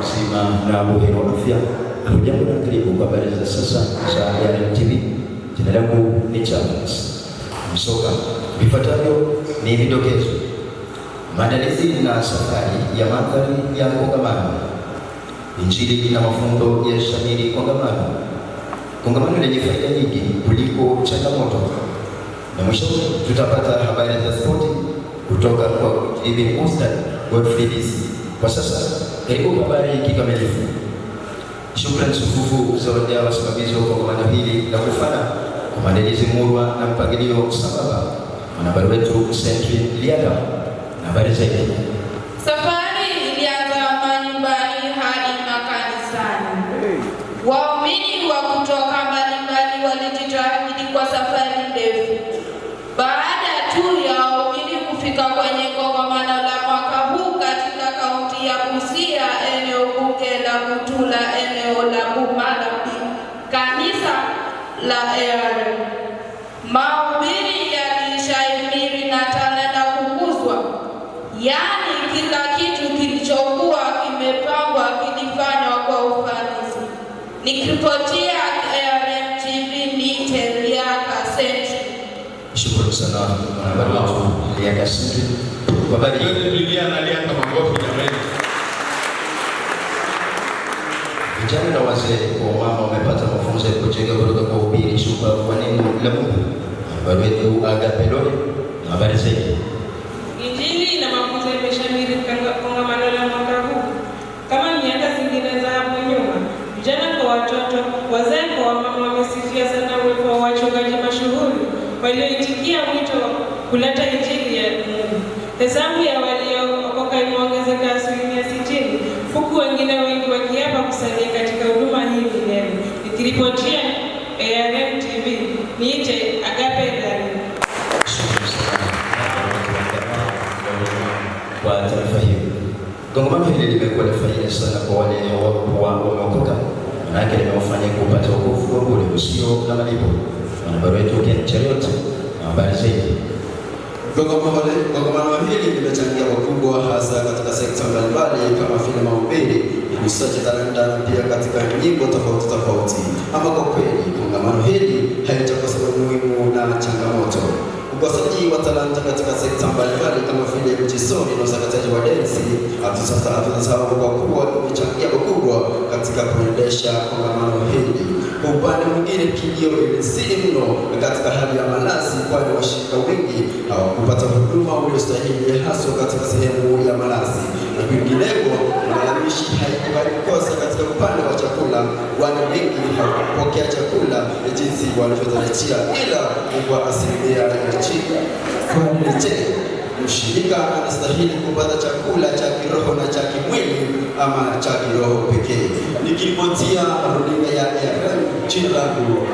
mzima na buheri wa afya. Hujambo na karibu kwa habari za sasa za RMTV. Jina langu ni Charles Msoka. Vifuatavyo ni vidokezo. Maandalizi na safari ya mandhari ya kongamano. Injili na mafundo ya shamiri kongamano. Kongamano lenye faida nyingi kuliko changamoto. Na mwisho tutapata habari za spoti kutoka kwa Ibn Ustad wa FDC. Kwa sasa karibu habari kikamilifu. Shukrani sufufu za wadau wasimamizi wa kongamano hili la kufana kwa maandalizi murwa na mpangilio sambamba. Mwanahabari wetu Sentry Liada na habari zaidi. Safari ilianza manyumbani hadi makanisani. Waumini wa kutoka mbalimbali walijitahidi kwa safari ndefu. Baada tu ya waumini kufika kwenye kongamano la mwaka huu katika kaunti ya Busia, eneo bunge la Mutula, eneo la Bumala, kanisa la ARM, mahubiri yalishaimiri na talanta kukuzwa. Yaani kila kitu kilichokuwa kimepangwa kilifanywa kwa ufanisi. Nikiripotia RMTV ni Liaka Sentry. Shukrani sana mwanahabari wetu Liaka Sentry. Habari Lilia na Liaka magofi jamani. Vijana na wazee kwa mama wamepata mafunzo ya kujenga kutoka kwa ubiri shupavu wa neno la Mungu. Habari wetu Agape Lole na habari zaidi. Injili na mafunzo yameshamiri kongamano la mwaka huu. Kama miaka zingine za hapo nyuma, vijana kwa watoto, wazee kwa wamama wamesifia sana uwepo wa wachungaji mashuhuri walioitikia wito kuleta injili ya Mungu. Hesabu ya waliookoka imeongezeka 60%, huku wengine wengi wakiapa kusalia katika huduma hii milele. Nikiripotia RMTV niite Agape Lole. Kwa taarifa hiyo. Kongamano hili limekuwa na faida sana kwa wale wameokoka, manake limewafanya kupata wokovu wa bure usio na malipo. Mwanahabari wetu Ken Chariot na habari zaidi. Kongamano hili limechangia pakubwa hasa katika sekta mbalimbali kama vile mahubiri, usaji talanta na pia katika nyimbo tofauti. Ama kwa kweli kongamano hili halitakosa umuhimu na changamoto. Ukosaji wa talanta katika sekta mbalimbali kama vile mchisoni na usakataji wa densi hatusasahau kwa kuwa imechangia pakubwa katika kuendesha kongamano hili. Kwa upande mwingine kilio ilisiri mno katika hali ya malazi, kwani washirika wengi hawakupata huduma uliostahili haswa katika sehemu ya malazi. Na kwingineko malalamishi haikukosa katika upande wa chakula, kwani wengi hawakupokea chakula jinsi walivyotarajia ila kwa asilimia ya chini. Kwa je, mshirika anastahili kupata chakula cha kiroho na cha kimwili ama cha kiroho pekee? Nikiripotia runinga ya RMTV, jina langu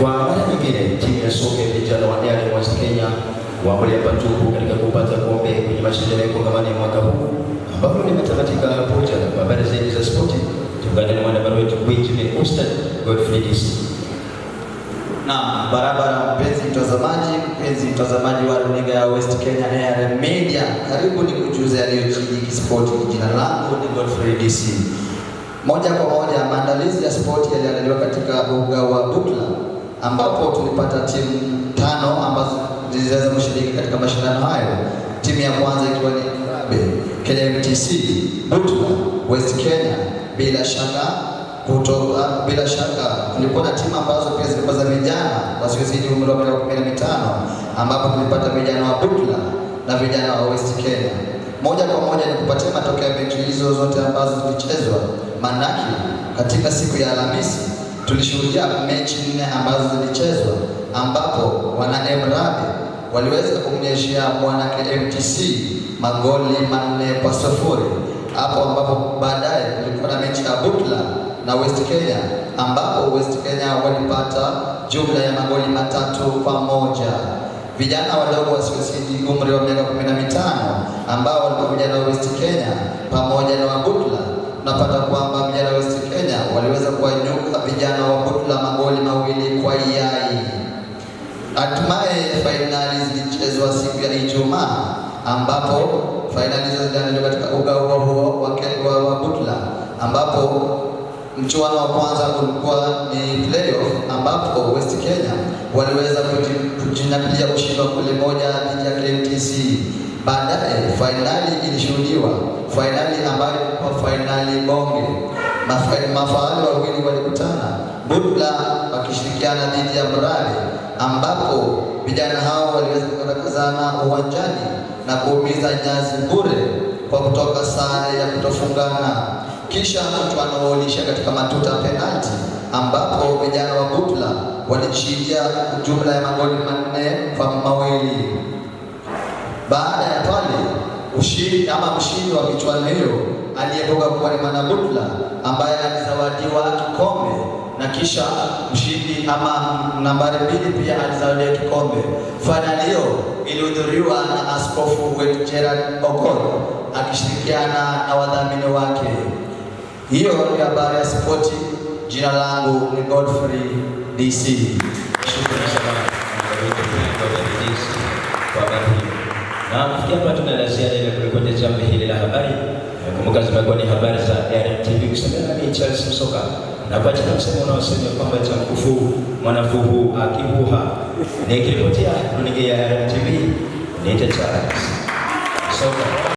Kwa mara nyingine timu ya soka ya vijana wa ARM West Kenya waambulia patupu katika kupata kombe kwenye mashindano ya kongamano ya mwaka huu ambapo limetamatika hapo jana. Kwa habari zaidi za spoti tuungane na mwanahabari wetu Ibn Ustad wa FDC. Na barabara mpenzi mtazamaji wa runinga ya West Kenya ARM Media, karibu ni kujuza yaliyojiri kispoti. Jina langu ni Godfrey DC. Moja kwa moja maandalizi ya spoti yaliandaliwa katika uga wa Butla ambapo tulipata timu 5 ambazo ziliweza kushiriki katika mashindano hayo. Timu ya kwanza ikiwa ni KMTC Butla West Kenya. Bila shaka kulikuwa na timu ambazo pia zilikuwa za vijana wasiozidi umri wa miaka 15 ambapo tulipata vijana wa Butla na vijana wa West Kenya. Moja kwa moja ni kupatia matokeo ya mechi hizo zote ambazo zilichezwa. Manaki katika siku ya Alhamisi tulishuhudia mechi 4 ambazo zilichezwa ambapo wana Emrabe waliweza kumnyeshia mwana KMTC magoli 4-0. Hapo ambapo baadaye kulikuwa na mechi ya Butla na West Kenya ambapo West Kenya walipata jumla ya magoli 3-1. Vijana wadogo wasiozidi umri wa miaka 15 ambao walikuwa vijana wa West Kenya pamoja na wa Butla, tunapata kwamba vijana wa West Kenya waliweza kuwanyuka vijana wa Butla magoli 2-0. Hatimaye fainali zilichezwa siku ya Ijumaa, ambapo fainali hizo ziliandaliwa katika uga huo wa Butla, ambapo mchuano wa kwanza ulikuwa ni playoff, ambapo West Kenya waliweza kujinyakulia ushindi wa goli moja dhidi ya KMTC. Baadaye fainali ilishuhudiwa, fainali ambayo ilikuwa fainali bonge. Mafahali wawili walikutana, Butla wakishirikiana dhidi ya Mrale, ambapo vijana hao waliweza kurakazana uwanjani na kuumiza nyazi bure kwa kutoka sare ya kutofungana. Kisha mchuano uliisha katika matuta penalti, ambapo vijana wa Butla walishindia jumla ya magoli 4-2. Baada ya pale mshindi wa michuano hiyo aliyetoka kuwa ni mwana Butla, ambaye alizawadiwa kikombe, na kisha mshindi nambari 2 pia alizawadiwa kikombe. Fainali hiyo ilihudhuriwa na askofu wetu Gerald Okoth akishirikiana na wadhamini wake. Hiyo ni habari ya spoti. Jina langu ni Godfrey DC. Shukrani sana kwa DC kwa habari hii. Na kufikia hapa tuna ziada ile kurekodi jambo hili la habari. Kumbuka zimekuwa ni habari za RTV kusema ni Charles Msoka. Na kwa jina msemo unaosema kwamba cha mkufu mwanafuhu akibuha. Nikiripotia runinga ya RTV ni Charles Msoka.